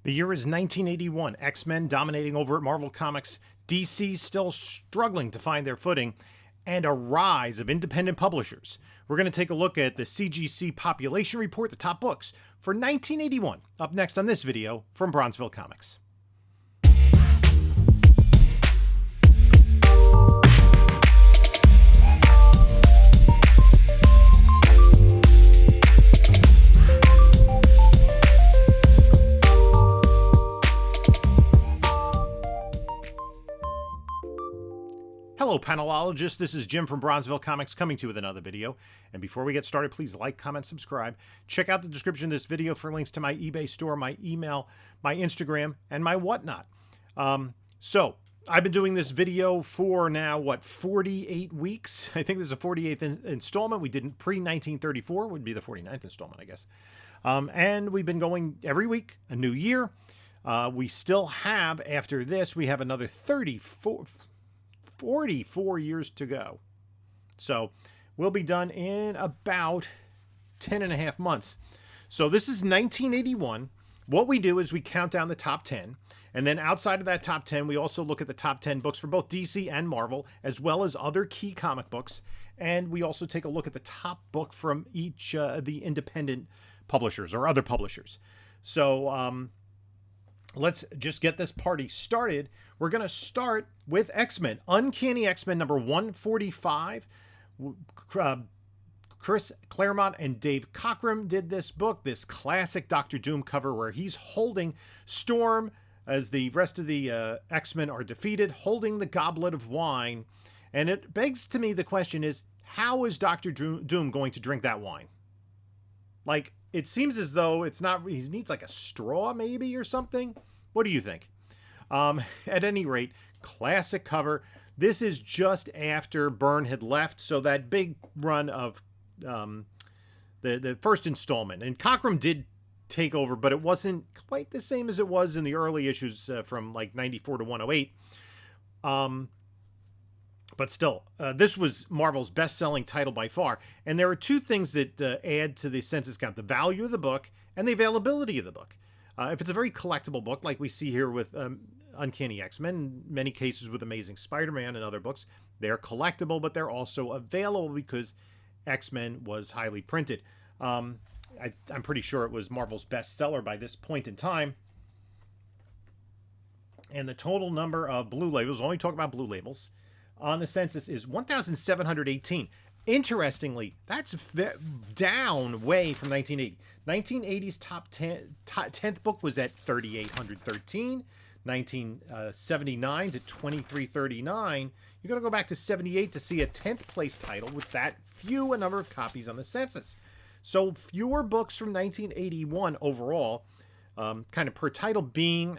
The year is 1981, X-Men dominating over at Marvel Comics, DC still struggling to find their footing, and a rise of independent publishers. We're going to take a look at the CGC population report, the top books for 1981, up next on this video from Bronzeville Comics. Hello panelologists, this is Jim from Bronzeville Comics coming to you with another video. And before we get started, please like, comment, subscribe. Check out the description of this video for links to my eBay store, my email, my Instagram, and my whatnot. So I've been doing this video for now, 48 weeks? I think this is the 48th installment. We did pre-1934, would be the 49th installment, I guess. And we've been going every week, a new year. We still have, after this, we have another 44 years to go. So we'll be done in about 10 and a half months. So this is 1981. What we do is we count down the top 10. And then outside of that top 10, we also look at the top 10 books for both DC and Marvel, as well as other key comic books. And we also take a look at the top book from each of the independent publishers or other publishers. So let's just get this party started. We're going to start with X-Men. Uncanny X-Men number 145. Chris Claremont and Dave Cockrum did this book, this classic Doctor Doom cover where he's holding Storm as the rest of the X-Men are defeated, holding the goblet of wine. And it begs to me the question is, how is Doctor Doom going to drink that wine? Like, it seems as though it's not, he needs like a straw maybe or something. What do you think? At any rate, classic cover. This is just after Byrne had left, so that big run of the first installment. And Cockrum did take over, but it wasn't quite the same as it was in the early issues from like 94 to 108. But still, this was Marvel's best-selling title by far. And there are two things that add to the census count: the value of the book and the availability of the book. If it's a very collectible book, like we see here with Uncanny X-Men, in many cases with Amazing Spider-Man and other books, they're collectible, but they're also available because X-Men was highly printed. I'm pretty sure it was Marvel's bestseller by this point in time. And the total number of blue labels, we'll only talk about blue labels, on the census is 1,718. Interestingly, that's down way from 1980. 1980's top 10th book was at 3,813. 1979's at 2,339. You're going to go back to 78 to see a 10th place title with that few a number of copies on the census. So fewer books from 1981 overall, kind of per title being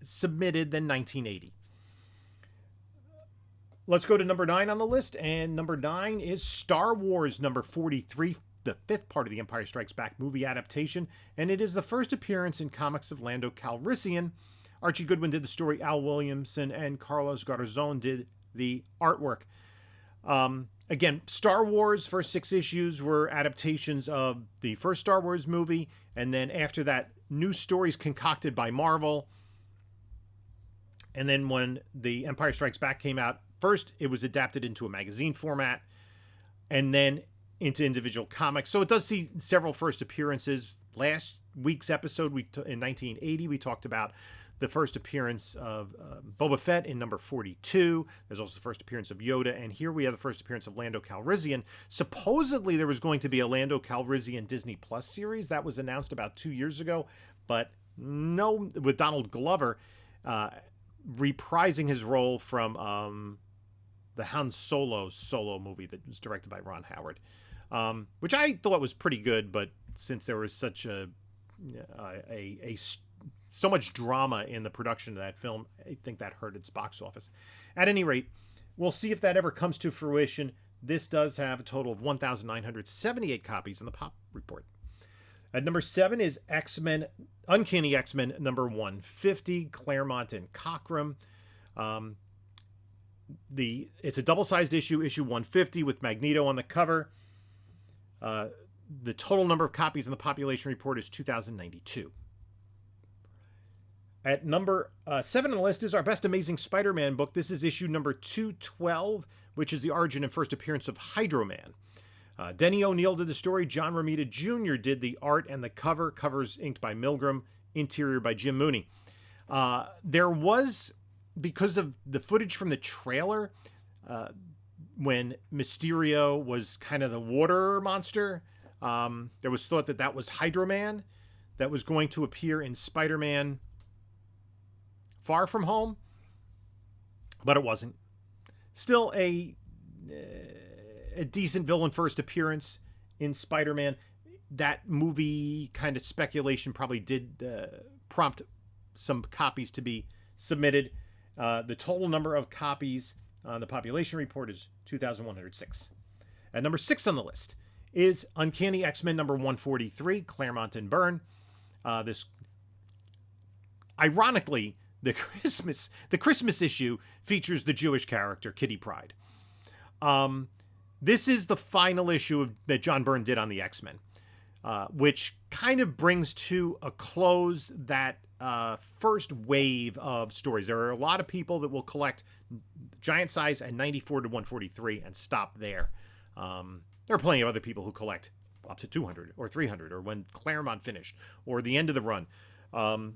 submitted than 1980. Let's go to number 9 on the list, and number 9 is Star Wars number 43, the fifth part of the Empire Strikes Back movie adaptation, and it is the first appearance in comics of Lando Calrissian. Archie Goodwin did the story, Al Williamson and Carlos Garzón did the artwork. Again, Star Wars, first 6 issues were adaptations of the first Star Wars movie, and then after that, new stories concocted by Marvel. And then when the Empire Strikes Back came out, first, it was adapted into a magazine format, and then into individual comics. So it does see several first appearances. Last week's episode, in 1980, we talked about the first appearance of Boba Fett in number 42. There's also the first appearance of Yoda, and here we have the first appearance of Lando Calrissian. Supposedly, there was going to be a Lando Calrissian Disney Plus series. That was announced about 2 years ago, but no, with Donald Glover reprising his role from the Han Solo movie that was directed by Ron Howard, which I thought was pretty good, but since there was such so much drama in the production of that film, I think that hurt its box office. At any rate, we'll see if that ever comes to fruition. This does have a total of 1,978 copies in the Pop Report. At number 7 is X-Men, Uncanny X-Men number 150, Claremont and Cockrum. It's a double-sized issue 150 with Magneto on the cover. The total number of copies in the population report is 2,092. At number 7 on the list is our Best Amazing Spider-Man book. This is issue number 212, which is the origin and first appearance of Hydro-Man. Denny O'Neil did the story. John Romita Jr. did the art and the cover. Covers inked by Milgram. Interior by Jim Mooney. There was, because of the footage from the trailer, when Mysterio was kind of the water monster, there was thought that that was Hydro-Man that was going to appear in Spider-Man Far From Home, but it wasn't. Still a decent villain first appearance in Spider-Man. That movie kind of speculation probably did prompt some copies to be submitted. The total number of copies on the population report is 2,106. At number 6 on the list is Uncanny X-Men number 143, Claremont and Byrne. This, ironically, the Christmas issue features the Jewish character Kitty Pryde. This is the final issue that John Byrne did on the X-Men, which kind of brings to a close that first wave of stories. There are a lot of people that will collect giant size and 94 to 143 and stop there. There are plenty of other people who collect up to 200 or 300, or when Claremont finished, or the end of the run. But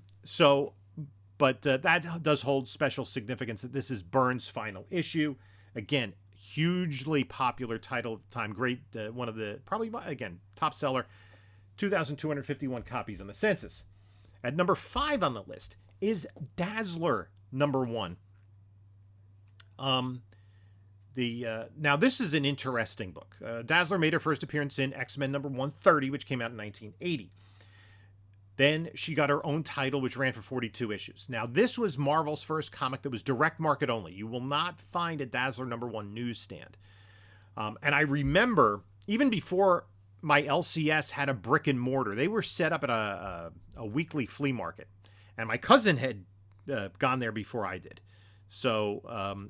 that does hold special significance that this is Byrne's final issue. Again, hugely popular title at the time. Great, one of the, probably, again, top seller. 2,251 copies on the census. At number 5 on the list is Dazzler number 1. Now, this is an interesting book. Dazzler made her first appearance in X-Men number 130, which came out in 1980. Then she got her own title, which ran for 42 issues. Now, this was Marvel's first comic that was direct market only. You will not find a Dazzler number 1 newsstand. And I remember, even before my LCS had a brick and mortar, they were set up at a weekly flea market. And my cousin had gone there before I did. So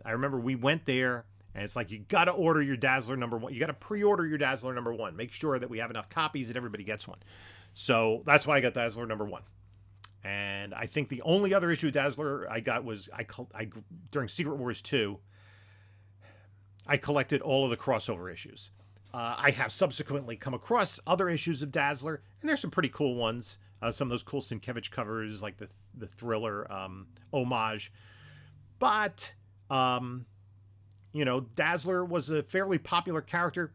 I remember we went there, and it's like, you got to order your Dazzler number 1. You got to pre-order your Dazzler number 1. Make sure that we have enough copies that everybody gets one. So that's why I got Dazzler number 1. And I think the only other issue of Dazzler I got was during Secret Wars 2, I collected all of the crossover issues. I have subsequently come across other issues of Dazzler, and there's some pretty cool ones. Some of those cool Sienkiewicz covers, like the Thriller homage. But, Dazzler was a fairly popular character.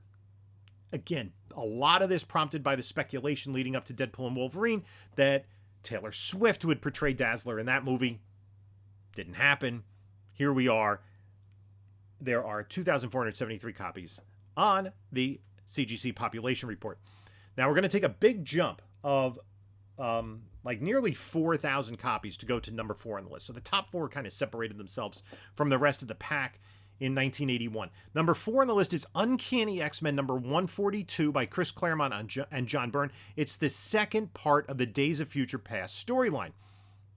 Again, a lot of this prompted by the speculation leading up to Deadpool and Wolverine that Taylor Swift would portray Dazzler in that movie. Didn't happen. Here we are. There are 2,473 copies on the CGC population report. Now we're going to take a big jump of nearly 4,000 copies to go to number 4 on the list. So the top 4 kind of separated themselves from the rest of the pack in 1981. Number 4 on the list is Uncanny X-Men number 142 by Chris Claremont and John Byrne. It's the second part of the Days of Future Past storyline.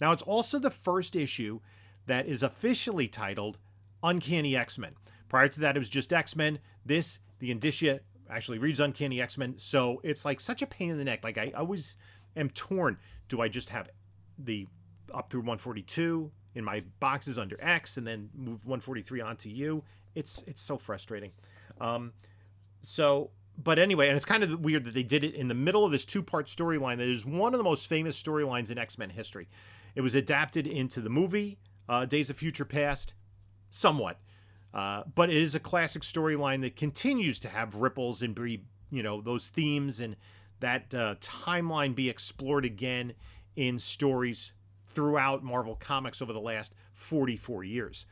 Now, it's also the first issue that is officially titled Uncanny X-Men. Prior to that, it was just X-Men. This, the indicia, actually reads Uncanny X-Men, so it's like such a pain in the neck. Like, I always am torn. Do I just have the up through 142 in my boxes under X and then move 143 onto U? It's so frustrating. But anyway, and it's kind of weird that they did it in the middle of this 2-part storyline that is one of the most famous storylines in X-Men history. It was adapted into the movie Days of Future Past, somewhat. But it is a classic storyline that continues to have ripples and those themes and that timeline be explored again in stories throughout Marvel Comics over the last 44 years.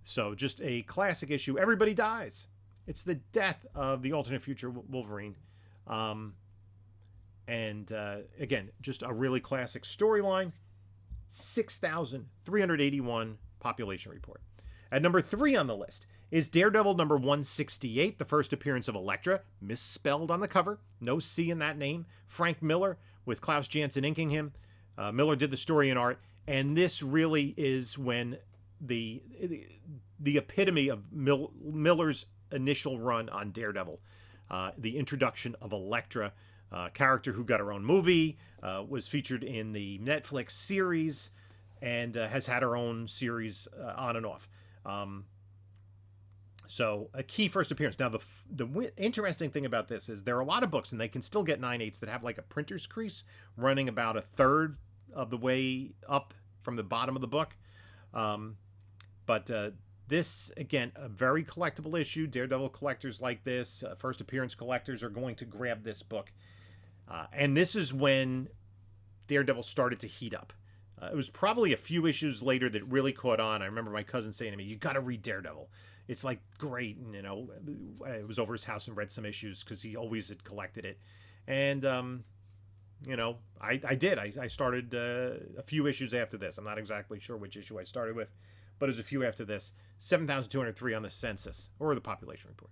So just a classic issue. Everybody dies. It's the death of the alternate future Wolverine. Again, just a really classic storyline. 6,381 population report. At number 3 on the list is Daredevil number 168, the first appearance of Elektra, misspelled on the cover. No C in that name. Frank Miller with Klaus Janson inking him. Miller did the story and art, and this really is when the epitome of Miller's initial run on Daredevil. The introduction of Elektra, character who got her own movie, was featured in the Netflix series, and has had her own series on and off. So a key first appearance. Now, the interesting thing about this is there are a lot of books, and they can still get 9/8 that have like a printer's crease running about a third of the way up from the bottom of the book. But this, again, a very collectible issue. Daredevil collectors like this, first appearance collectors are going to grab this book. And this is when Daredevil started to heat up. It was probably a few issues later that really caught on. I remember my cousin saying to me, "You got to read Daredevil. It's like great." And, I was over his house and read some issues because he always had collected it. And, I did. I started a few issues after this. I'm not exactly sure which issue I started with, but it was a few after this. 7,203 on the census, or the population report.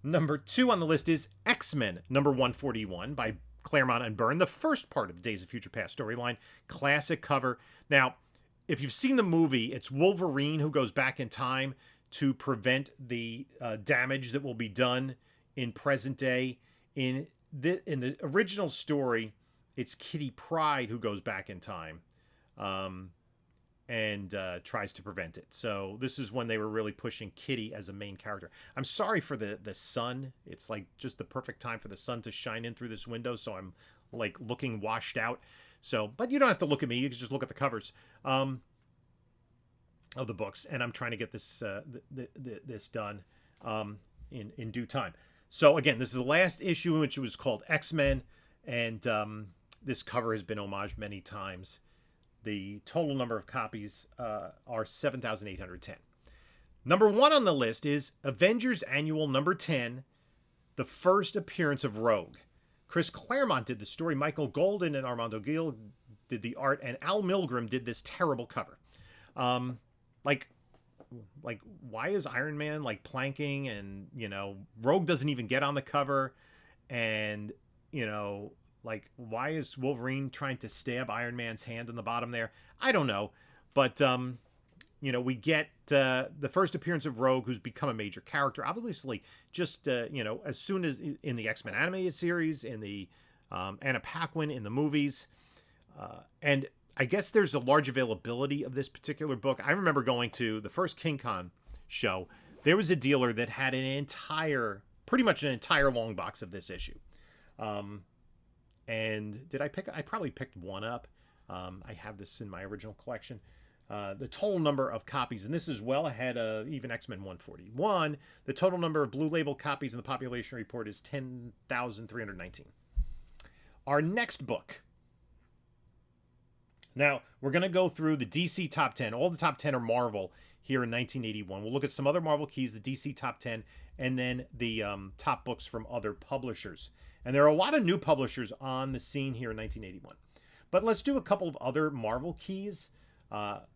Number 2 on the list is X-Men, number 141 by Claremont and Byrne, the first part of the Days of Future Past storyline. Classic cover. Now, if you've seen the movie, it's Wolverine who goes back in time to prevent the damage that will be done in present day. In the original story, it's Kitty Pryde who goes back in time and tries to prevent it. So this is when they were really pushing Kitty as a main character. I'm sorry for the sun. It's like just the perfect time for the sun to shine in through this window, so I'm like looking washed out. So, but you don't have to look at me. You can just look at the covers of the books, and I'm trying to get this this done in due time. So again, this is the last issue in which it was called X-Men, and this cover has been homaged many times. The total number of copies are 7,810. Number 1 on the list is Avengers Annual number 10, the first appearance of Rogue. Chris Claremont did the story. Michael Golden and Armando Gil did the art, and Al Milgrom did this terrible cover. Like why is Iron Man like planking, and Rogue doesn't even get on the cover, and like, why is Wolverine trying to stab Iron Man's hand on the bottom there? I don't know. But, we get the first appearance of Rogue, who's become a major character. Obviously, just, as soon as in the X-Men animated series, in the Anna Paquin, in the movies. And I guess there's a large availability of this particular book. I remember going to the first King Con show. There was a dealer that had pretty much an entire long box of this issue. And I probably picked one up. I have this in my original collection. The total number of copies, and this is well ahead of even X-Men 141, the total number of Blue Label copies in the population report is 10,319. Our next book. Now, we're going to go through the DC Top 10. All the Top 10 are Marvel here in 1981. We'll look at some other Marvel keys, the DC Top 10, and then the top books from other publishers. And there are a lot of new publishers on the scene here in 1981. But let's do a couple of other Marvel keys. The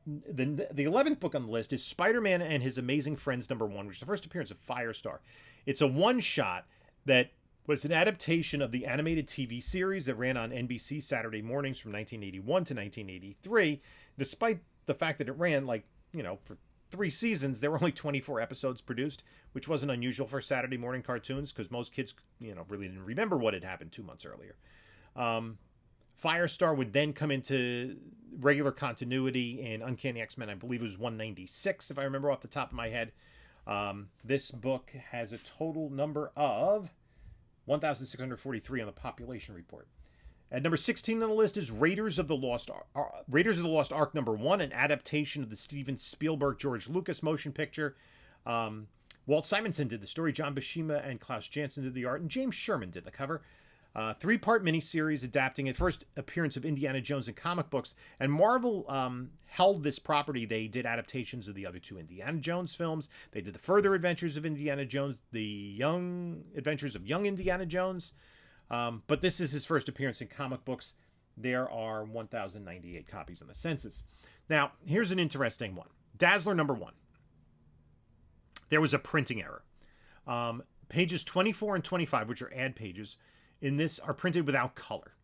11th book on the list is Spider-Man and His Amazing Friends number 1, which is the first appearance of Firestar. It's a one-shot that was an adaptation of the animated TV series that ran on NBC Saturday mornings from 1981 to 1983. Despite the fact that it ran, for 3 seasons, there were only 24 episodes produced, which wasn't unusual for Saturday morning cartoons because most kids, really didn't remember what had happened 2 months earlier. Firestar would then come into regular continuity in Uncanny X-Men. I believe it was 196, if I remember off the top of my head. This book has a total number of 1,643 on the population report. At number 16 on the list is Raiders of the Lost Ark number 1, an adaptation of the Steven Spielberg, George Lucas motion picture. Walt Simonson did the story, John Buscema and Klaus Janson did the art, and James Sherman did the cover. 3-part miniseries adapting the first appearance of Indiana Jones in comic books. And Marvel held this property. They did adaptations of the other 2 Indiana Jones films. They did the Further Adventures of Indiana Jones, the Young Adventures of Young Indiana Jones. But this is his first appearance in comic books. There are 1,098 copies in the census. Now, here's an interesting one. Dazzler number 1. There was a printing error. Pages 24 and 25, which are ad pages, in this are printed without color.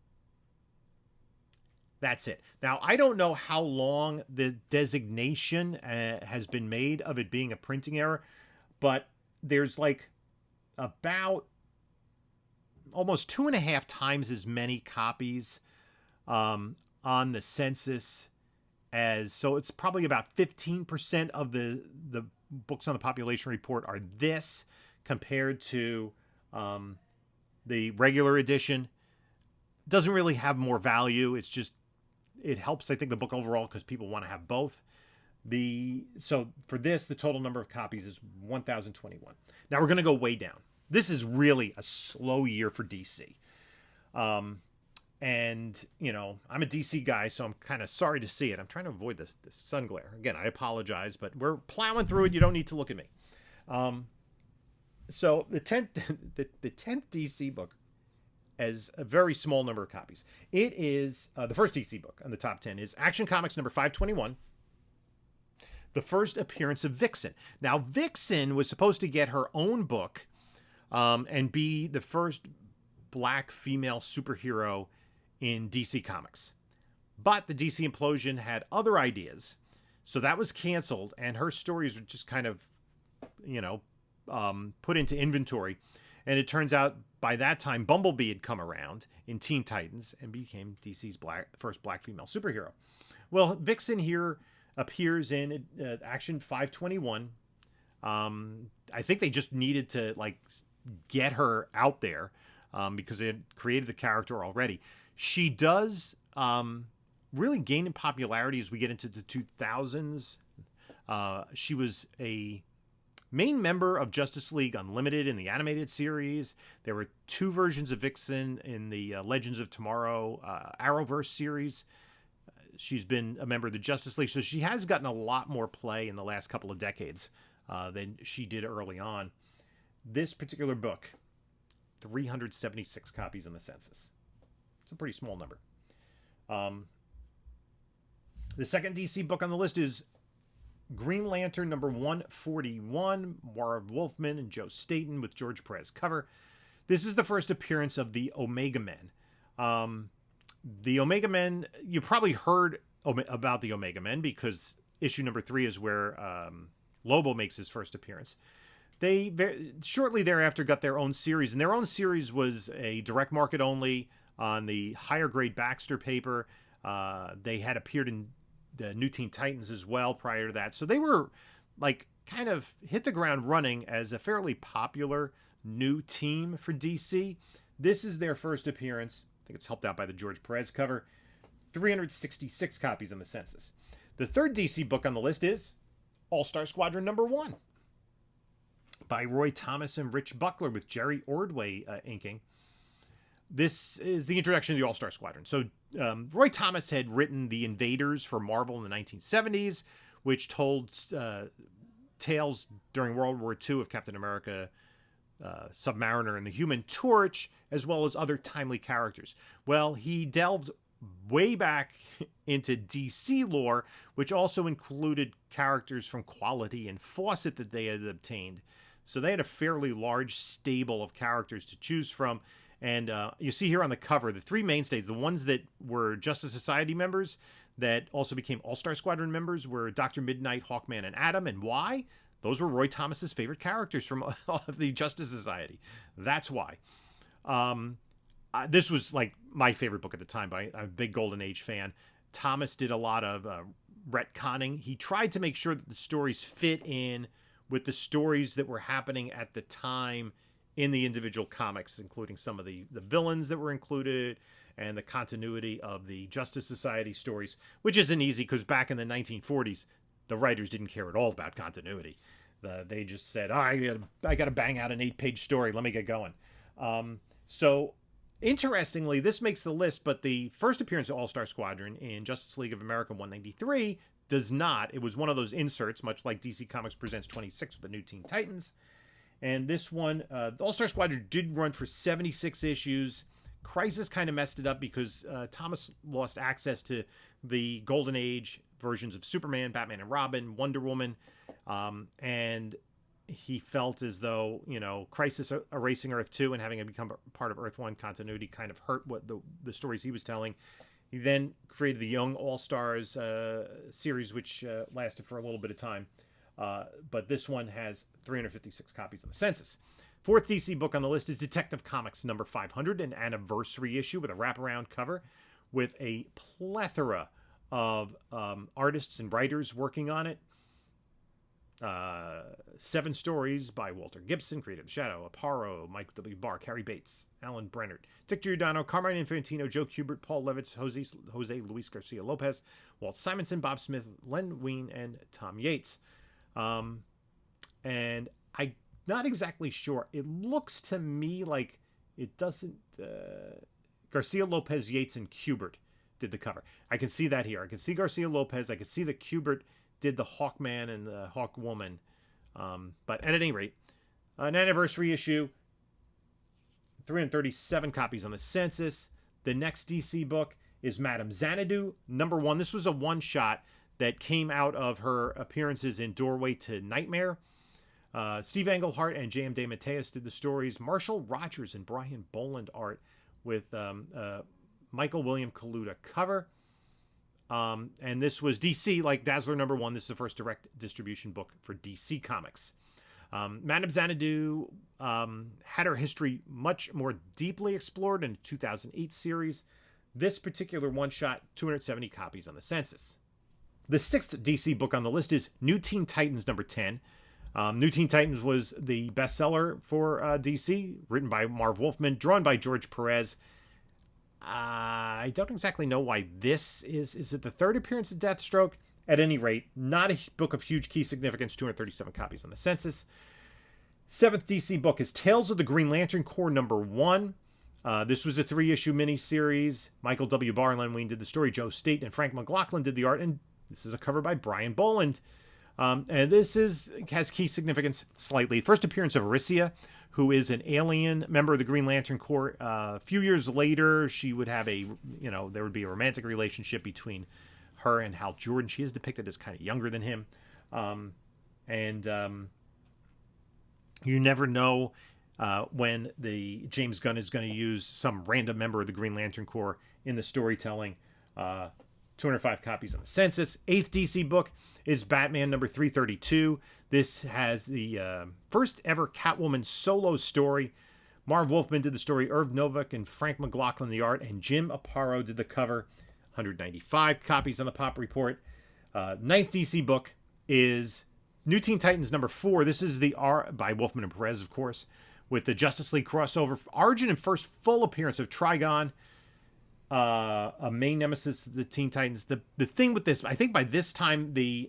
That's it. Now, I don't know how long the designation has been made of it being a printing error, but there's about almost 2.5 times as many copies on the census so it's probably about 15% of the books on the population report are this compared to the regular edition. Doesn't really have more value. It's just, it helps, I think, the book overall because people want to have both. So for this, the total number of copies is 1,021. Now we're going to go way down. This is really a slow year for DC. And, you know, I'm a DC guy, so I'm kind of sorry to see it. I'm trying to avoid this sun glare. Again, I apologize, but we're plowing through it. You don't need to look at me. So the 10th DC book has a very small number of copies. It is, the first DC book on the top 10 is Action Comics number 521. The first appearance of Vixen. Now, Vixen was supposed to get her own book and be the first black female superhero in DC Comics. But the DC implosion had other ideas, so that was canceled, and her stories were just kind of, you know, put into inventory. And it turns out by that time, Bumblebee had come around in Teen Titans and became DC's first black female superhero. Well, Vixen here appears in Action 521. I think they just needed to like get her out there because they had created the character already. She does really gain in popularity as we get into the 2000s. She was a main member of Justice League Unlimited in the animated series. There were 2 versions of Vixen in the Legends of Tomorrow Arrowverse series. She's been a member of the Justice League, so she has gotten a lot more play in the last couple of decades than she did early on. This particular book, 376 copies in the census. It's a pretty small number. The second DC book on the list is Green Lantern number 141, Warren Wolfman and Joe Staton with George Perez cover. This is the first appearance of the Omega Men. The Omega Men, you probably heard about the Omega Men because issue number 3 is where Lobo makes his first appearance. They shortly thereafter got their own series, and their own series was a direct market only on the higher grade Baxter paper. They had appeared in the New Teen Titans as well prior to that. So they were like kind of hit the ground running as a fairly popular new team for DC. This is their first appearance. I think it's helped out by the George Perez cover. 366 copies in the census. The third DC book on the list is All-Star Squadron number 1 by Roy Thomas and Rich Buckler with Jerry Ordway inking. This is the introduction of the All-Star Squadron. So Roy Thomas had written The Invaders for Marvel in the 1970s, which told tales during World War II of Captain America, Submariner, and the Human Torch, as well as other timely characters. Well, he delved way back into DC lore, which also included characters from Quality and Fawcett that they had obtained. So they had a fairly large stable of characters to choose from. And you see here on the cover, the 3 mainstays, the ones that were Justice Society members that also became All-Star Squadron members were Dr. Midnight, Hawkman, and Atom. And why? Those were Roy Thomas's favorite characters from the Justice Society. That's why. This was like my favorite book at the time. I'm a big Golden Age fan. Thomas did a lot of retconning. He tried to make sure that the stories fit in with the stories that were happening at the time in the individual comics, including some of the villains that were included and the continuity of the Justice Society stories, which isn't easy because back in the 1940s, the writers didn't care at all about continuity. They just said, I got to bang out an 8-page story. Let me get going. So interestingly, this makes the list, but the first appearance of All-Star Squadron in Justice League of America 193 does not. It was one of those inserts, much like DC Comics Presents 26 with the New Teen Titans. And this one, the All-Star Squadron did run for 76 issues. Crisis kind of messed it up because Thomas lost access to the Golden Age versions of Superman, Batman and Robin, Wonder Woman. And he felt as though, you know, Crisis erasing Earth 2 and having it become part of Earth 1 continuity kind of hurt what the stories he was telling. He then created the Young All-Stars series, which lasted for a little bit of time. But this one has 356 copies in the census. Fourth DC book on the list is Detective Comics number 500, an anniversary issue with a wraparound cover with a plethora of artists and writers working on it. 7 stories by Walter Gibson, creator of The Shadow, Aparo, Mike W. Barr, Harry Bates, Alan Brennert, Dick Giordano, Carmine Infantino, Joe Kubert, Paul Levitz, Jose Luis Garcia Lopez, Walt Simonson, Bob Smith, Len Wein, and Tom Yates. And I'm not exactly sure. It looks to me like it doesn't... Garcia Lopez, Yates, and Kubert did the cover. I can see that here. I can see Garcia Lopez. I can see that Kubert did the Hawkman and the Hawkwoman. But at any rate, an anniversary issue, 337 copies on the census. The next DC book is Madame Xanadu, #1. This was a one-shot that came out of her appearances in Doorway to Nightmare. Steve Englehart and J.M. DeMatteis did the stories. Marshall Rogers and Brian Boland art with Michael William Kaluta cover. And this was DC, like Dazzler #1. This is the first direct distribution book for DC Comics. Madame Xanadu had her history much more deeply explored in a 2008 series. This particular one-shot, 270 copies on the census. The 6th DC book on the list is New Teen Titans #10. New Teen Titans was the bestseller for DC, written by Marv Wolfman, drawn by George Perez. I don't exactly know why this is it the 3rd appearance of Deathstroke? At any rate, not a book of huge key significance, 237 copies on the census. 7th DC book is Tales of the Green Lantern Corps #1. This was a 3-issue miniseries. Michael W. Barr and Len Wein did the story. Joe State and Frank McLaughlin did the art, and this is a cover by Brian Boland. And this has key significance slightly. First appearance of Aricia, who is an alien member of the Green Lantern Corps. A few years later, she would have there would be a romantic relationship between her and Hal Jordan. She is depicted as kind of younger than him. You never know when the James Gunn is going to use some random member of the Green Lantern Corps in the storytelling. 205 copies on the census. 8th DC book is Batman #332. This has the first ever Catwoman solo story. Marv Wolfman did the story, Irv Novick and Frank McLaughlin the art, and Jim Aparo did the cover. 195 copies on the Pop Report. 9th DC book is New Teen Titans #4. This is by Wolfman and Perez, of course, with the Justice League crossover. Origin and first full appearance of Trigon, a main nemesis of the Teen Titans. The thing with this, I think by this time the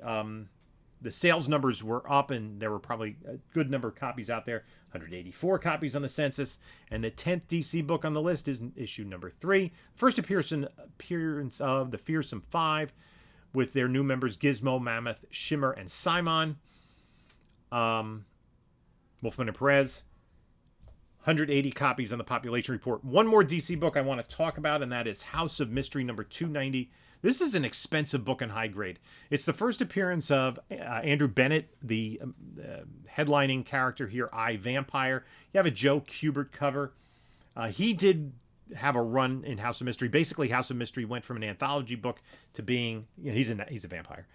sales numbers were up and there were probably a good number of copies out there. 184 copies on the census. And the 10th DC book on the list is issue #3. First appearance of the Fearsome Five with their new members Gizmo, Mammoth, Shimmer, and Simon. Wolfman and Perez. 180 copies on the Population Report. One more DC book I want to talk about, and that is House of Mystery #290. This is an expensive book in high grade. It's the first appearance of Andrew Bennett, the headlining character here, Vampire. You have a Joe Kubert cover. He did have a run in House of Mystery. Basically, House of Mystery went from an anthology book to being, he's a vampire,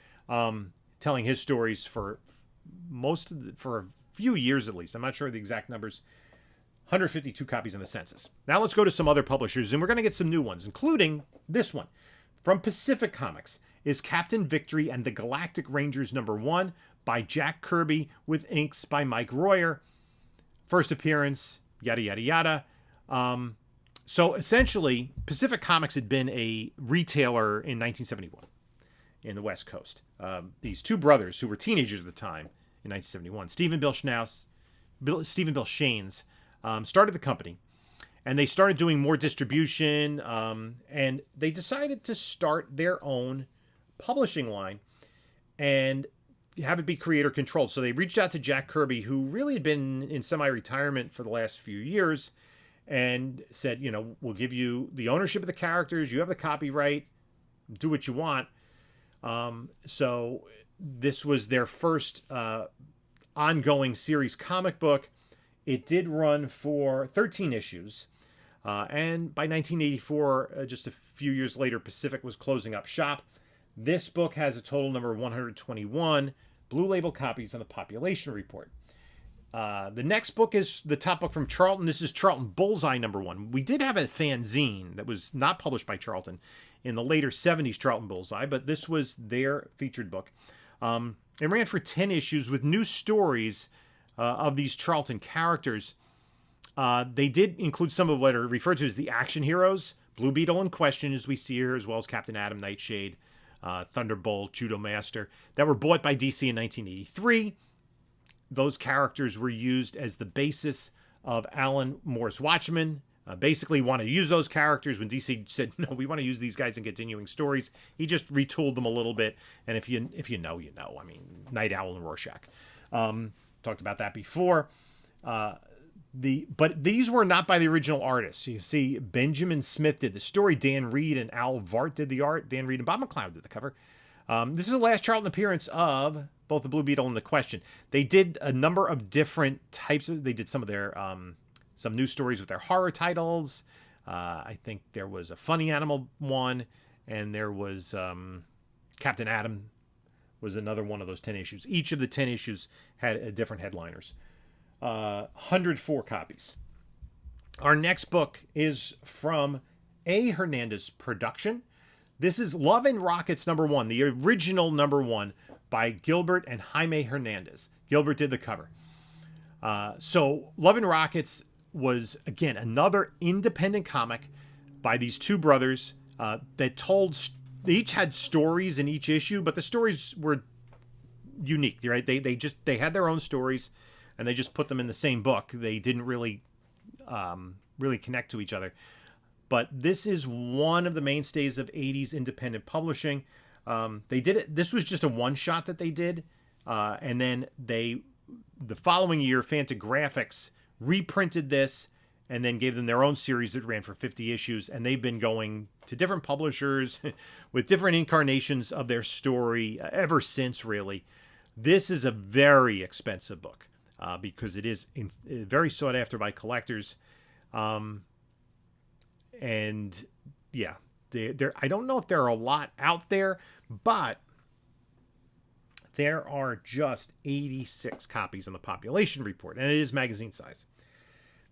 telling his stories for a few years at least. I'm not sure the exact numbers. 152 copies in the census. Now let's go to some other publishers, and we're going to get some new ones, including this one. From Pacific Comics is Captain Victory and the Galactic Rangers #1 by Jack Kirby with inks by Mike Royer. First appearance, yada, yada, yada. So essentially, Pacific Comics had been a retailer in 1971 in the West Coast. These two brothers who were teenagers at the time in 1971, Stephen Bill Shanes, started the company, and they started doing more distribution, and they decided to start their own publishing line and have it be creator controlled. So they reached out to Jack Kirby, who really had been in semi-retirement for the last few years, and said, we'll give you the ownership of the characters, you have the copyright, do what you want. So this was their first ongoing series comic book. It did run for 13 issues. And by 1984, just a few years later, Pacific was closing up shop. This book has a total number of 121 Blue Label copies on the Population Report. The next book is the top book from Charlton. This is Charlton Bullseye #1. We did have a fanzine that was not published by Charlton in the later 70s Charlton Bullseye, but this was their featured book. It ran for 10 issues with new stories of these Charlton characters. They did include some of what are referred to as the action heroes, Blue Beetle in Question, as we see here, as well as Captain Atom, Nightshade, Thunderbolt, Judo Master, that were bought by DC in 1983. Those characters were used as the basis of Alan Moore's Watchmen. Basically wanted to use those characters. When DC said, no, we want to use these guys in continuing stories, he just retooled them a little bit. And if you know, you know. I mean, Night Owl and Rorschach. Talked about that before. But these were not by the original artists. You see, Benjamin Smith did the story. Dan Reed and Al Vart did the art. Dan Reed and Bob McLeod did the cover. This is the last Charlton appearance of both the Blue Beetle and the Question. They did a number of different types of. They did some of their some new stories with their horror titles. I think there was a funny animal one, and there was Captain Atom was another one of those 10 issues. Each of the 10 issues had different headliners. 104 copies. Our next book is from A. Hernandez production. This is Love and Rockets #1, the original #1 by Gilbert and Jaime Hernandez. Gilbert did the cover. So Love and Rockets was, again, another independent comic by these two brothers that told, they each had stories in each issue, but the stories were unique, right? They had their own stories, and they just put them in the same book. They didn't really connect to each other. But this is one of the mainstays of 80s independent publishing. They did it. This was just a one-shot that they did. And then the following year, Fantagraphics reprinted this and then gave them their own series that ran for 50 issues. And they've been going to different publishers with different incarnations of their story ever since, really. This is a very expensive book because it is very sought after by collectors. And yeah, I don't know if there are a lot out there, but there are just 86 copies on the population report, and it is magazine size.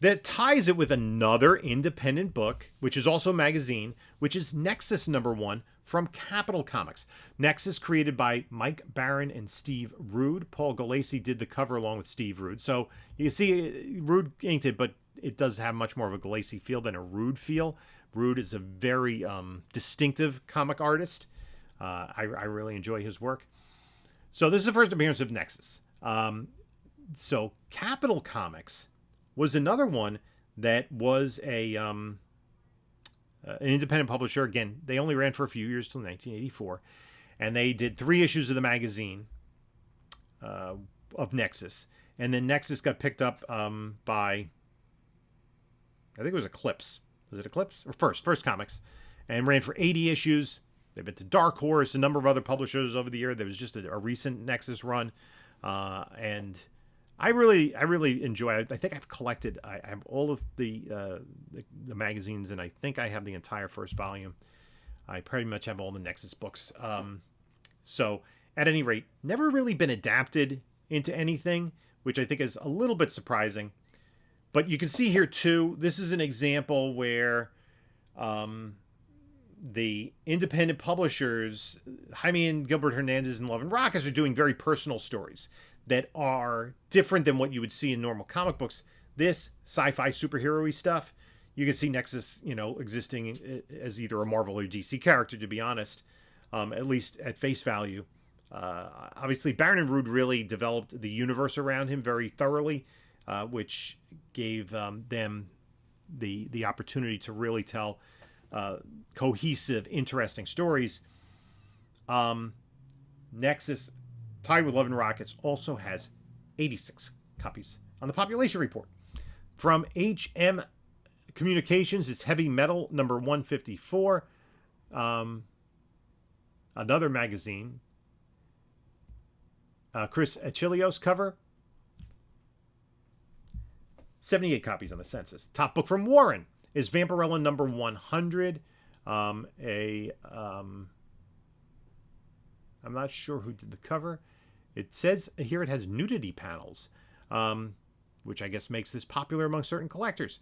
That ties it with another independent book, which is also a magazine, which is Nexus #1 from Capital Comics. Nexus, created by Mike Barron and Steve Rude. Paul Gulacy did the cover along with Steve Rude. So you see, Rude inked it, but it does have much more of a Gulacy feel than a Rude feel. Rude is a very distinctive comic artist. I really enjoy his work. So this is the first appearance of Nexus. So Capital Comics was another one that was an independent publisher. Again, they only ran for a few years till 1984. And they did 3 issues of the magazine of Nexus. And then Nexus got picked up by, I think it was Eclipse. Was it Eclipse? Or First Comics. And ran for 80 issues. They've been to Dark Horse, a number of other publishers over the year. There was just a recent Nexus run. And I really enjoy it. I think I've collected, I have all of the magazines, and I think I have the entire first volume. I pretty much have all the Nexus books. So at any rate, never really been adapted into anything, which I think is a little bit surprising. But you can see here too, this is an example where the independent publishers, Jaime and Gilbert Hernandez and Love and Rockets, are doing very personal stories that are different than what you would see in normal comic books. This sci-fi superhero-y stuff, you can see Nexus, existing as either a Marvel or DC character, to be honest, at least at face value. Obviously, Barron and Rude really developed the universe around him very thoroughly, which gave them the opportunity to really tell cohesive, interesting stories. Nexus, tied with Love and Rockets, also has 86 copies on the population report. From HM Communications, it's Heavy Metal #154. Another magazine. Chris Achilleos cover. 78 copies on the census. Top book from Warren is Vampirella #100. I'm not sure who did the cover. It says here it has nudity panels, which I guess makes this popular among certain collectors.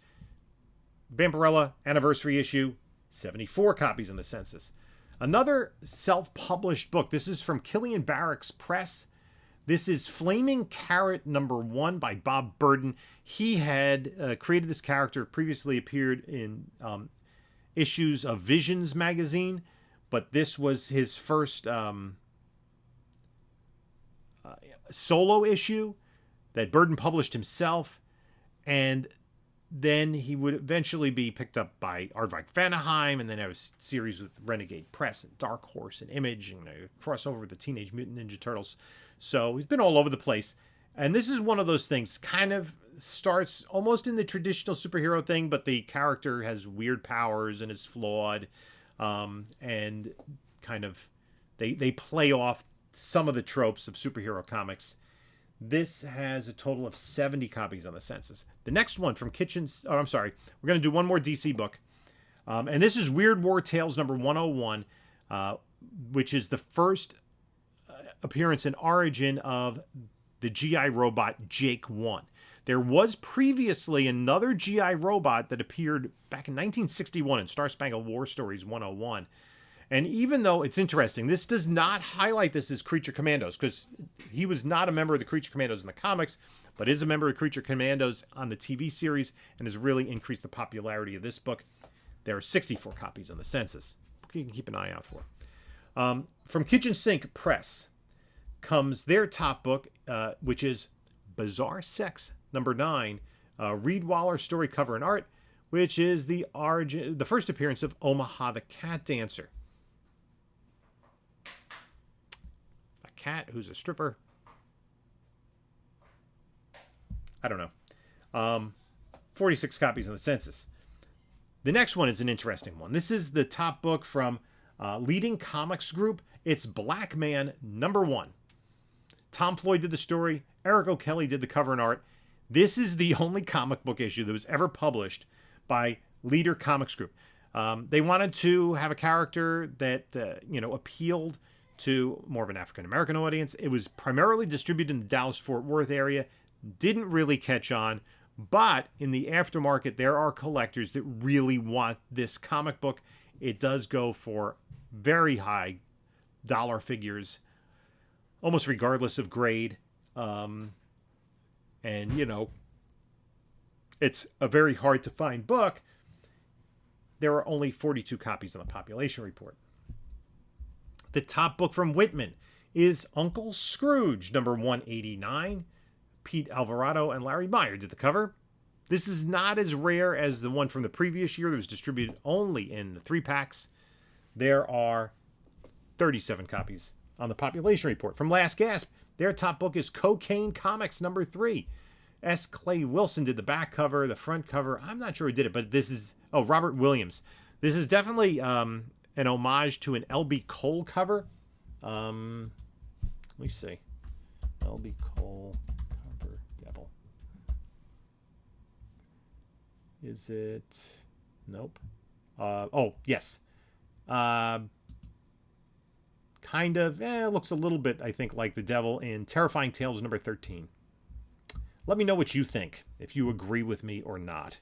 Vampirella anniversary issue. 74 copies in the census. Another self-published book. This is from Killian Barracks Press. This is Flaming Carrot #1 by Bob Burden. He had created this character, previously appeared in issues of Visions magazine, but this was his first solo issue that Burden published himself, and then he would eventually be picked up by Aardvark Vanaheim, and then have a series with Renegade Press and Dark Horse and Image, and a crossover with the Teenage Mutant Ninja Turtles. So he's been all over the place. And this is one of those things, kind of starts almost in the traditional superhero thing, but the character has weird powers and is flawed. And kind of, they play off some of the tropes of superhero comics. This has a total of 70 copies on the census. The next one from we're going to do one more DC book. And this is Weird War Tales #101, which is the first appearance and origin of the GI robot Jake 1. There was previously another GI robot that appeared back in 1961 in Star Spangled War Stories 101. And even though it's interesting, this does not highlight this as Creature Commandos, because he was not a member of the Creature Commandos in the comics, but is a member of Creature Commandos on the TV series, and has really increased the popularity of this book. There are 64 copies on the census. You can keep an eye out for. From Kitchen Sink Press comes their top book, which is Bizarre Sex #9, Reed Waller story cover and art, which is the first appearance of Omaha the Cat Dancer. A cat who's a stripper. I don't know. 46 copies in the census. The next one is an interesting one. This is the top book from Leading Comics Group. It's Blackman #1. Tom Floyd did the story. Eric O'Kelly did the cover and art. This is the only comic book issue that was ever published by Leader Comics Group. They wanted to have a character that appealed to more of an African-American audience. It was primarily distributed in the Dallas-Fort Worth area. Didn't really catch on. But in the aftermarket, there are collectors that really want this comic book. It does go for very high dollar figures, almost regardless of grade. It's a very hard to find book. There are only 42 copies on the population report. The top book from Whitman is Uncle Scrooge #189. Pete Alvarado and Larry Meyer did the cover. This is not as rare as the one from the previous year that was distributed only in the 3-packs. There are 37 copies on the population report. From Last Gasp, their top book is Cocaine Comics #3. S. Clay Wilson did the back cover, the front cover. I'm not sure who did it, but this is... Oh, Robert Williams. This is definitely an homage to an L.B. Cole cover. Let me see. L.B. Cole cover devil. Is it... Nope. Oh, yes. Kind of, looks a little bit, I think, like the devil in Terrifying Tales #13. Let me know what you think, if you agree with me or not.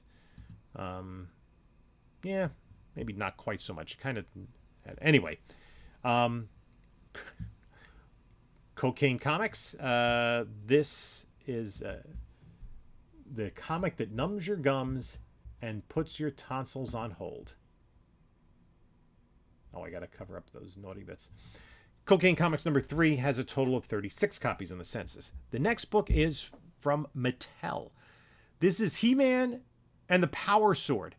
Yeah, maybe not quite so much. Kind of, anyway. Cocaine Comics. This is the comic that numbs your gums and puts your tonsils on hold. Oh, I got to cover up those naughty bits. Cocaine Comics #3 has a total of 36 copies on the census. The next book is from Mattel. This is He-Man and the Power Sword.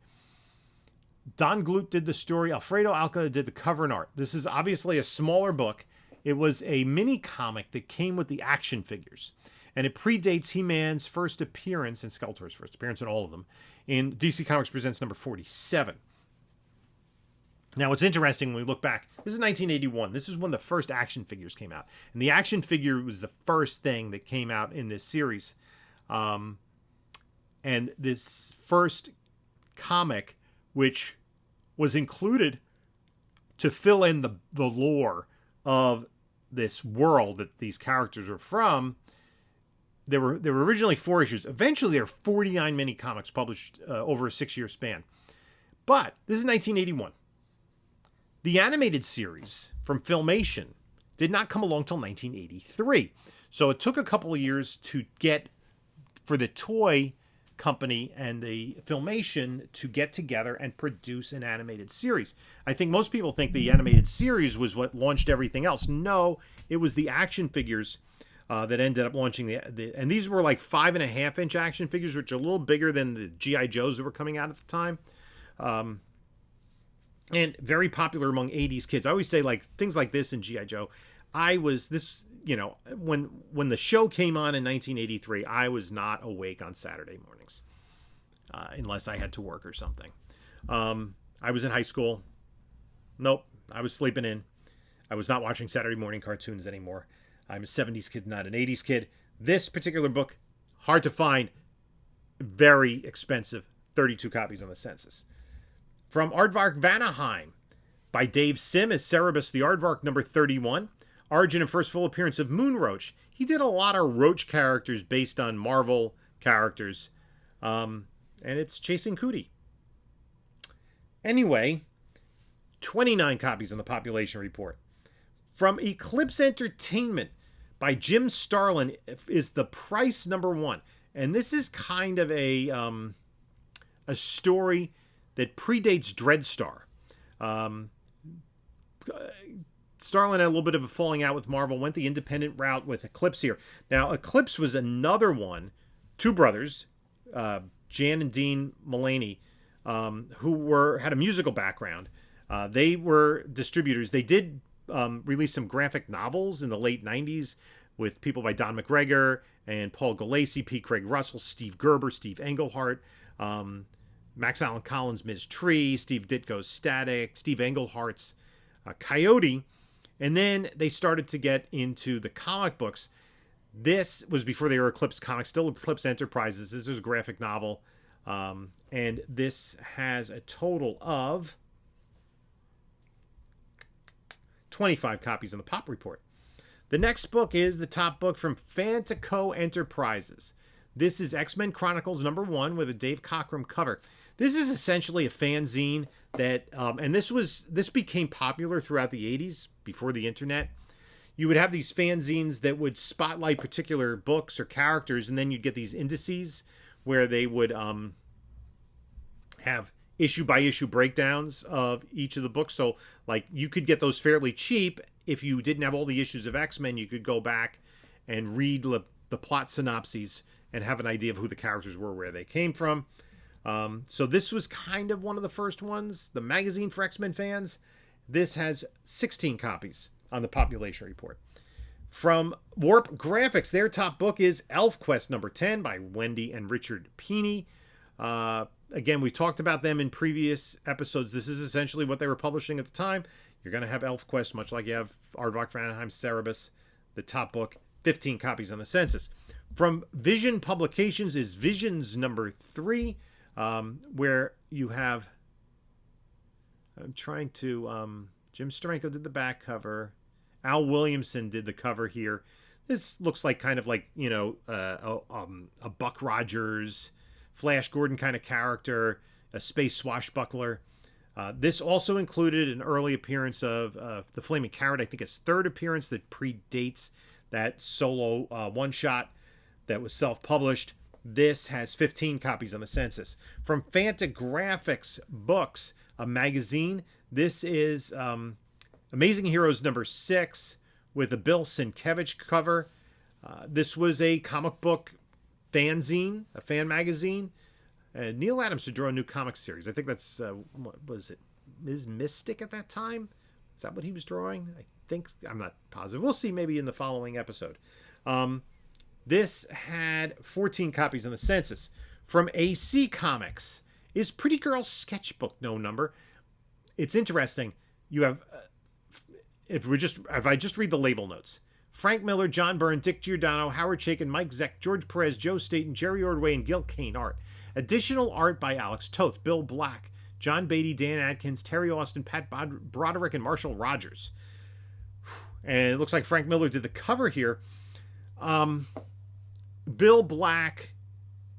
Don Glut did the story. Alfredo Alca did the cover and art. This is obviously a smaller book. It was a mini comic that came with the action figures. And it predates He-Man's first appearance, and Skeletor's first appearance in all of them, in DC Comics Presents #47. Now, what's interesting when we look back, this is 1981. This is when the first action figures came out. And the action figure was the first thing that came out in this series. And this first comic, which was included to fill in the lore of this world that these characters were from, there were originally 4 issues. Eventually, there are 49 mini comics published over a 6-year span. But this is 1981. The animated series from Filmation did not come along till 1983. So it took a couple of years to get, for the toy company and the Filmation to get together and produce an animated series. I think most people think the animated series was what launched everything else. No, it was the action figures that ended up launching the and these were like 5.5-inch action figures, which are a little bigger than the G.I. Joes that were coming out at the time. And very popular among 80s kids. I always say, like, things like this in G.I. Joe. When the show came on in 1983, I was not awake on Saturday mornings, unless I had to work or something. I was in high school. Nope, I was sleeping in. I was not watching Saturday morning cartoons anymore. I'm a 70s kid, not an 80s kid. This particular book, hard to find, very expensive, 32 copies on the census. From Aardvark Vanaheim, by Dave Sim as Cerebus the Aardvark, number 31. Origin and first full appearance of Moonroach. He did a lot of Roach characters based on Marvel characters. And it's Chasing Cootie. Anyway, 29 copies on the population report. From Eclipse Entertainment by Jim Starlin is The Price, number 1. And this is kind of a story that predates Dreadstar. Starlin had a little bit of a falling out with Marvel, went the independent route with Eclipse here. Now, Eclipse was another one, two brothers, Jan and Dean Mulaney, who had a musical background. They were distributors. They did release some graphic novels in the late 90s with people by Don McGregor and Paul Gulacy, P. Craig Russell, Steve Gerber, Steve Englehart, Max Allan Collins' Ms. Tree, Steve Ditko's Static, Steve Englehart's Coyote. And then they started to get into the comic books. This was before they were Eclipse Comics, still Eclipse Enterprises. This is a graphic novel. And this has a total of 25 copies in the Pop Report. The next book is the top book from Fantaco Enterprises. This is X-Men Chronicles number 1 with a Dave Cockrum cover. This is essentially a fanzine that, and this became popular throughout the 80s, before the internet. You would have these fanzines that would spotlight particular books or characters, and then you'd get these indices where they would have issue-by-issue breakdowns of each of the books. So, like, you could get those fairly cheap. If you didn't have all the issues of X-Men, you could go back and read the plot synopses and have an idea of who the characters were, where they came from. So this was kind of one of the first ones, the magazine for X-Men fans. This has 16 copies on the population report. From Warp Graphics, their top book is Elfquest number 10 by Wendy and Richard Peeney. Again, we talked about them in previous episodes. This is essentially what they were publishing at the time. You're going to have Elfquest, much like you have Aardvark, Vanaheim, Cerebus. The top book, 15 copies on the census. From Vision Publications is Visions number 3, where you have, Jim Steranko did the back cover. Al Williamson did the cover here. This looks like kind of like, a Buck Rogers, Flash Gordon kind of character, a space swashbuckler. This also included an early appearance of the Flaming Carrot. I think his third appearance that predates that solo one-shot that was self-published. This has 15 copies on the census. From Fantagraphics Books, a magazine, this is Amazing Heroes number 6 with a Bill Sienkiewicz cover. This was a comic book fanzine, a fan magazine. Neil Adams to draw a new comic series. I think that's, what was it, Ms. Mystic at that time? Is that what he was drawing? I think, I'm not positive. We'll see maybe in the following episode. This had 14 copies on the census. From AC Comics is Pretty Girl Sketchbook, no number. It's interesting. You have, if I just read the label notes, Frank Miller, John Byrne, Dick Giordano, Howard Chaykin, Mike Zeck, George Perez, Joe Staten, Jerry Ordway, and Gil Kane art. Additional art by Alex Toth, Bill Black, John Beatty, Dan Adkins, Terry Austin, Pat Broderick, and Marshall Rogers. And it looks like Frank Miller did the cover here. Bill Black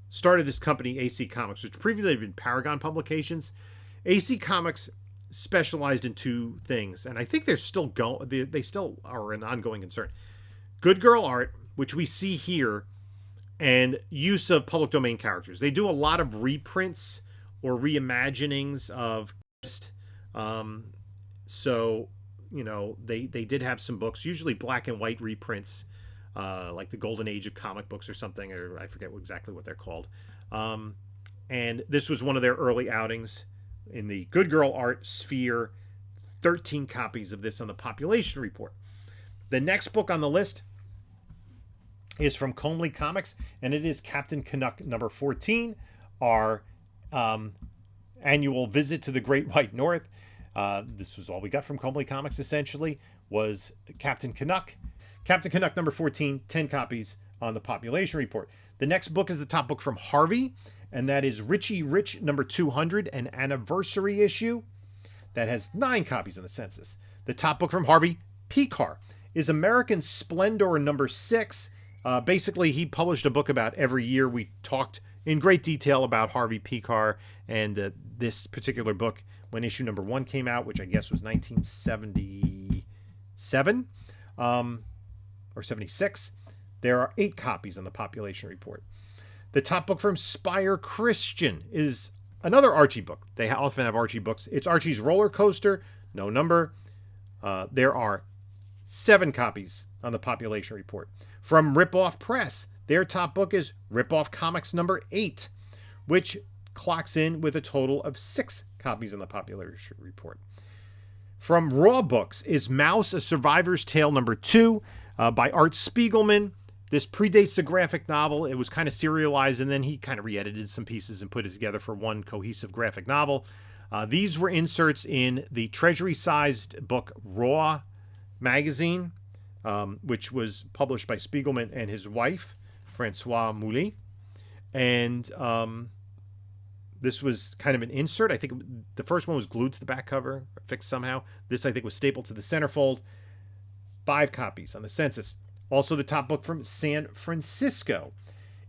started this company, AC Comics, which previously had been Paragon Publications. AC Comics specialized in two things, and I think they're still they still are an ongoing concern. Good girl art, which we see here, and use of public domain characters. They do a lot of reprints or reimaginings of so they did have some books, usually black and white reprints, like the Golden Age of comic books or something, or I forget exactly what they're called. And this was one of their early outings in the Good Girl Art sphere. 13 copies of this on the population report. The next book on the list is from Comley Comics, and it is Captain Canuck number 14, our annual visit to the Great White North. This was all we got from Comley Comics, essentially, was Captain Canuck. Captain Canuck number 14, 10 copies on the population report. The next book is the top book from Harvey, and that is Richie Rich number 200, an anniversary issue that has 9 copies in the census. The top book from Harvey, P-Car, is American Splendor number 6. Basically, he published a book about every year. We talked in great detail about Harvey P-Car and this particular book when issue number 1 came out, which I guess was 1977 or 76. There are 8 copies on the population report. The top book from Spire Christian is another Archie book. They often have Archie books. It's Archie's Roller Coaster, no number. There are 7 copies on the population report. From Ripoff Press, their top book is Ripoff Comix number 8, which clocks in with a total of 6 copies on the population report. From Raw Books is Mouse, A Survivor's Tale number 2 by Art Spiegelman. This predates the graphic novel. It was kind of serialized, and then he kind of re-edited some pieces and put it together for one cohesive graphic novel. These were inserts in the treasury-sized book Raw magazine, which was published by Spiegelman and his wife, Francois Mouly. And this was kind of an insert. I think the first one was glued to the back cover, fixed somehow. This, I think, was stapled to the centerfold. 5 copies on the census. Also, the top book from San Francisco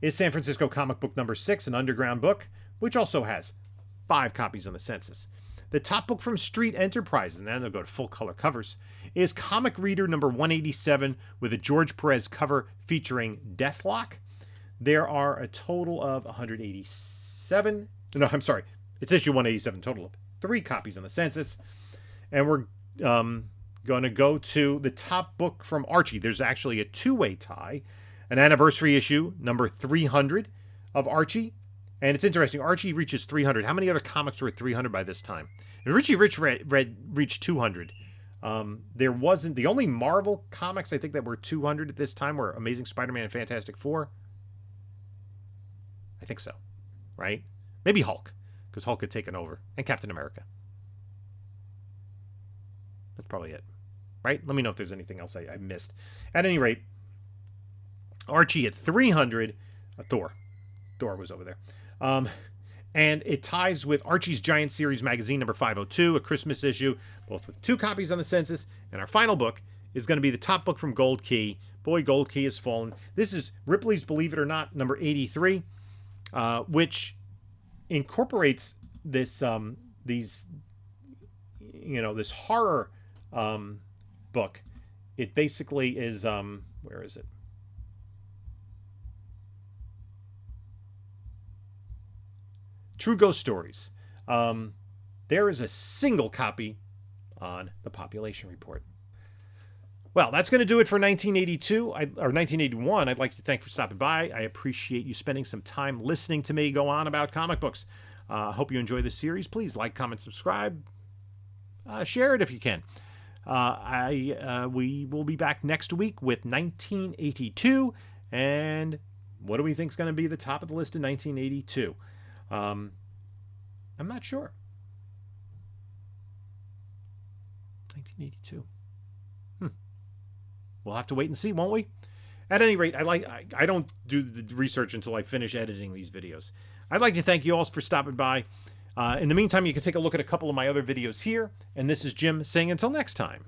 is San Francisco Comic Book number 6, an underground book, which also has 5 copies on the census. The top book from Street Enterprises, and then they'll go to full color covers, is Comic Reader number 187 with a George Perez cover featuring Deathlock. There are a total of 187. No, I'm sorry. It's issue 187, total of 3 copies on the census. And we're going to go to the top book from Archie. There's actually a 2-way tie, an anniversary issue, number 300 of Archie. And it's interesting, Archie reaches 300. How many other comics were at 300 by this time? And Richie Rich reached 200. There wasn't, the only Marvel comics I think that were 200 at this time were Amazing Spider-Man and Fantastic Four. I think so, right? Maybe Hulk, because Hulk had taken over, and Captain America. That's probably it, right? Let me know if there's anything else I missed. At any rate, Archie at 300, Thor was over there. And it ties with Archie's Giant Series magazine number 502, a Christmas issue, both with 2 copies on the census. And our final book is going to be the top book from Gold Key. Boy, Gold Key has fallen. This is Ripley's Believe It or Not, number 83, which incorporates this this horror book. It basically is where is it? True Ghost Stories. There is a single copy on the population report. Well, that's going to do it for 1982 or 1981. I'd like to thank you for stopping by. I appreciate you spending some time listening to me go on about comic books. Hope you enjoy this series. Please like, comment, subscribe. Share it if you can. We will be back next week with 1982. And what do we think is going to be the top of the list in 1982? I'm not sure. 1982. We'll have to wait and see, won't we? At any rate, I don't do the research until I finish editing these videos. I'd like to thank you all for stopping by. In the meantime, you can take a look at a couple of my other videos here. And this is Jim saying until next time,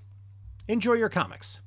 enjoy your comics.